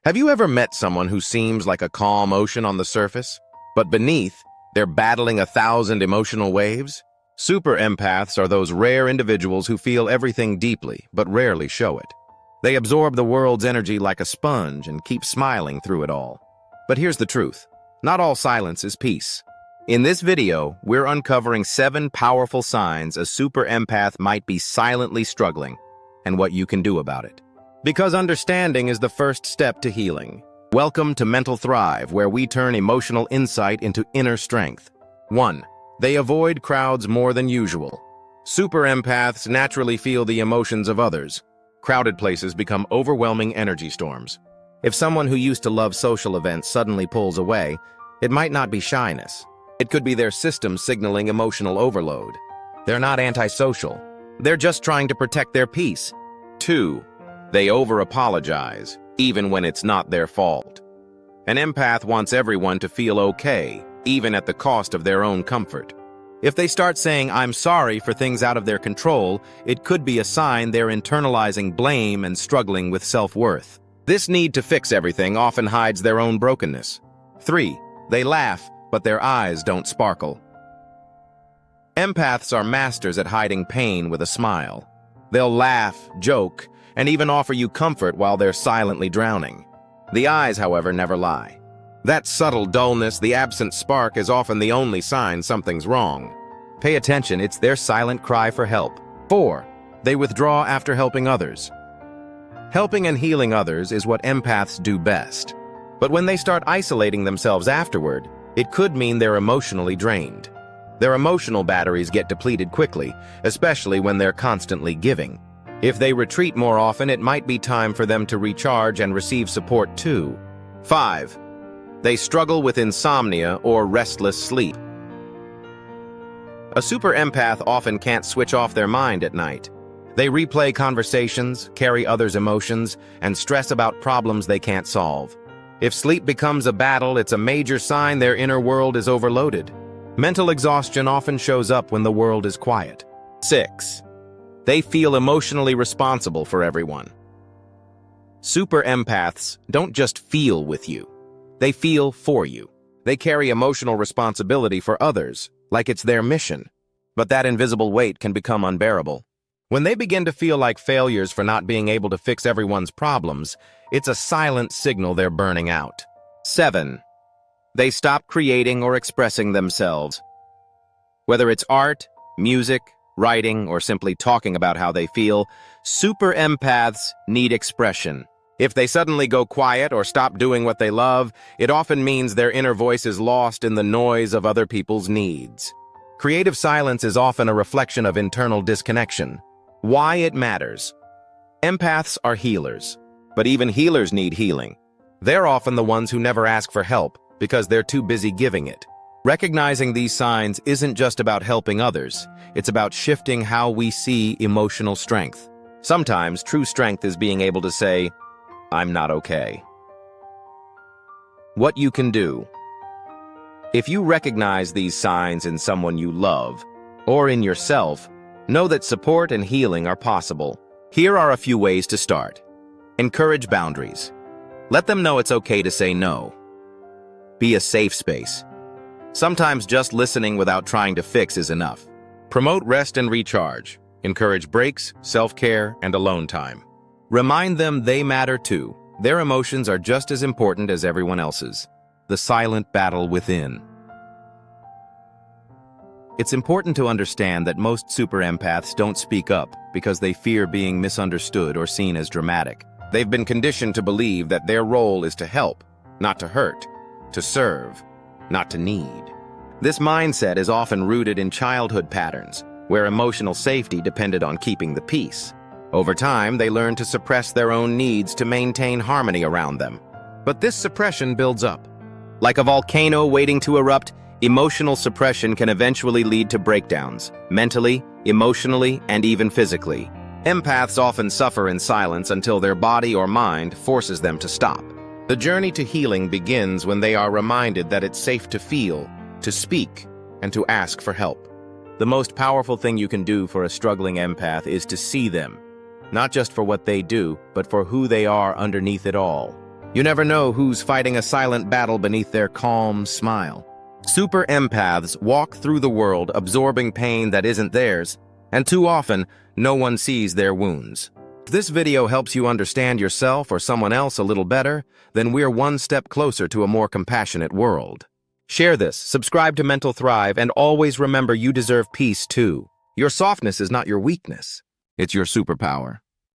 Have you ever met someone who seems like a calm ocean on the surface, but beneath, they're battling 1,000 emotional waves? Super empaths are those rare individuals who feel everything deeply, but rarely show it. They absorb the world's energy like a sponge and keep smiling through it all. But here's the truth. Not all silence is peace. In this video, we're uncovering 7 powerful signs a super empath might be silently struggling, and what you can do about it. Because understanding is the first step to healing. Welcome to Mental Thrive, where we turn emotional insight into inner strength. 1. They avoid crowds more than usual. Super empaths naturally feel the emotions of others. Crowded places become overwhelming energy storms. If someone who used to love social events suddenly pulls away, it might not be shyness. It could be their system signaling emotional overload. They're not antisocial. They're just trying to protect their peace. 2. They over-apologize, even when it's not their fault. An empath wants everyone to feel okay, even at the cost of their own comfort. If they start saying, "I'm sorry" for things out of their control, it could be a sign they're internalizing blame and struggling with self-worth. This need to fix everything often hides their own brokenness. 3. They laugh, but their eyes don't sparkle. Empaths are masters at hiding pain with a smile. They'll laugh, joke, and even offer you comfort while they're silently drowning. The eyes, however, never lie. That subtle dullness, the absent spark, is often the only sign something's wrong. Pay attention, it's their silent cry for help. 4. They withdraw after helping others. Helping and healing others is what empaths do best. But when they start isolating themselves afterward, it could mean they're emotionally drained. Their emotional batteries get depleted quickly, especially when they're constantly giving. If they retreat more often, it might be time for them to recharge and receive support too. 5. They struggle with insomnia or restless sleep. A super empath often can't switch off their mind at night. They replay conversations, carry others' emotions, and stress about problems they can't solve. If sleep becomes a battle, it's a major sign their inner world is overloaded. Mental exhaustion often shows up when the world is quiet. 6. They feel emotionally responsible for everyone. Super empaths don't just feel with you. They feel for you. They carry emotional responsibility for others, like it's their mission. But that invisible weight can become unbearable. When they begin to feel like failures for not being able to fix everyone's problems, it's a silent signal they're burning out. 7. They stop creating or expressing themselves. Whether it's art, music, writing, or simply talking about how they feel, super empaths need expression. If they suddenly go quiet or stop doing what they love, it often means their inner voice is lost in the noise of other people's needs. Creative silence is often a reflection of internal disconnection. Why it matters. Empaths are healers, but even healers need healing. They're often the ones who never ask for help because they're too busy giving it. Recognizing these signs isn't just about helping others, it's about shifting how we see emotional strength. Sometimes true strength is being able to say, "I'm not okay." What you can do. If you recognize these signs in someone you love, or in yourself, know that support and healing are possible. Here are a few ways to start. Encourage boundaries. Let them know it's okay to say no. Be a safe space. Sometimes just listening without trying to fix is enough. Promote rest and recharge. Encourage breaks, self-care, and alone time. Remind them they matter too. Their emotions are just as important as everyone else's. The silent battle within. It's important to understand that most super empaths don't speak up because they fear being misunderstood or seen as dramatic. They've been conditioned to believe that their role is to help, not to hurt, to serve, not to need. This mindset is often rooted in childhood patterns, where emotional safety depended on keeping the peace. Over time, they learn to suppress their own needs to maintain harmony around them. But this suppression builds up. Like a volcano waiting to erupt, emotional suppression can eventually lead to breakdowns, mentally, emotionally, and even physically. Empaths often suffer in silence until their body or mind forces them to stop. The journey to healing begins when they are reminded that it's safe to feel, to speak, and to ask for help. The most powerful thing you can do for a struggling empath is to see them, not just for what they do, but for who they are underneath it all. You never know who's fighting a silent battle beneath their calm smile. Super empaths walk through the world absorbing pain that isn't theirs, and too often, no one sees their wounds. If this video helps you understand yourself or someone else a little better, then we're one step closer to a more compassionate world. Share this, subscribe to Mental Thrive, and always remember you deserve peace too. Your softness is not your weakness. It's your superpower.